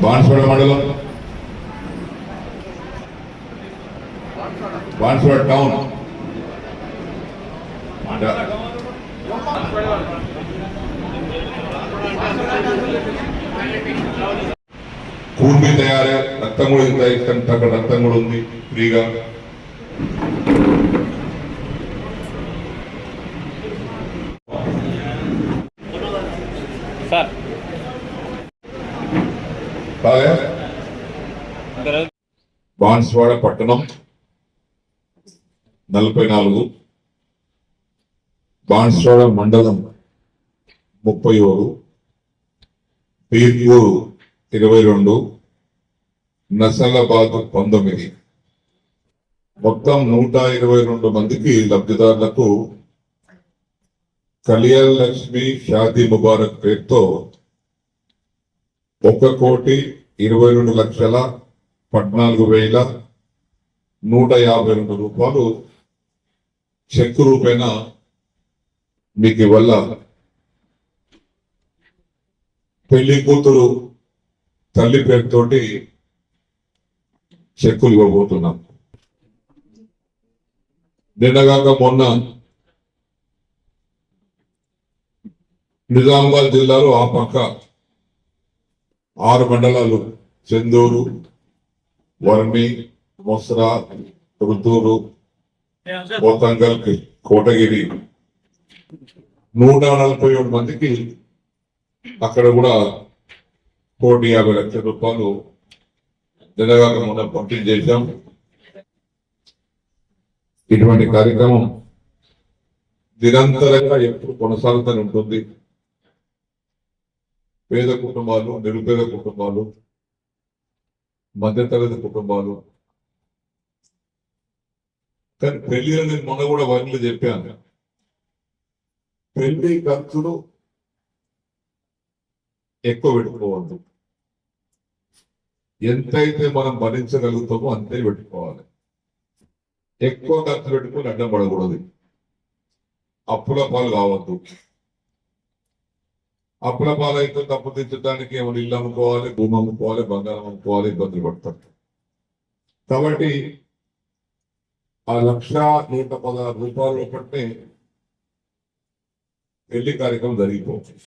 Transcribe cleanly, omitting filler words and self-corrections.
బాన్స్వాడ మండలం, బాన్స్వాడ టౌన్, కూర్మి తయారీ రక్తం కూడా ఇంత అక్కడ రక్తం కూడా ఉంది ఫ్రీగా. బాన్స్వాడ పట్టణం 44, బాన్స్వాడ మండలం 31, పీర్పూరు 22, నసలాబాద్ 19, మొత్తం 122 మందికి లబ్ధిదారులకు కళ్యాణ్ లక్ష్మి షాదీ ముబారక్ పేరుతో 1,22,14,152 రూపాయలు చెక్కు రూపేణ మీకు ఇవల్ల పెళ్లి కూతురు తల్లి పేరుతోటి చెక్కులు ఇవ్వబోతున్నాం. నిన్నగాక మొన్న నిజామాబాద్ జిల్లాలో ఆ పక్క 6 మండలాలు చెందూరు, వర్మి, మొసరా, రుతూరు, పోతంగల్, కోటగిరి 147 మందికి అక్కడ కూడా 1,50,00,000 రూపాయలు నిన్నగాక మొన్న పంపిణీ చేశాం. ఇటువంటి కార్యక్రమం నిరంతరంగా ఎప్పుడు కొనసాగుతూనే ఉంటుంది. పేద కుటుంబాలు, నిరుపేద కుటుంబాలు, మధ్యతరగతి కుటుంబాలు, కానీ పెళ్లిలో నేను మొన్న కూడా వారిలో చెప్పాను, పెళ్లి ఖర్చులు ఎక్కువ పెట్టుకోవద్దు. ఎంతైతే మనం భరించగలుగుతామో అంతే పెట్టుకోవాలి. ఎక్కువ ఖర్చు పెట్టుకుని అడ్డం పడకూడదు. అప్పుల పాలు కావద్దు. అప్పుల పాలైతే తప్పు తెచ్చడానికి ఏమైనా ఇల్లు అమ్ముకోవాలి, భూమి అమ్ముకోవాలి, బంగారం అమ్ముకోవాలి, ఇబ్బందులు పడతారు. కాబట్టి ఆ 1,116,000 రూపాయలు ఒకటే పెళ్లి కార్యక్రమం జరిగిపోతుంది.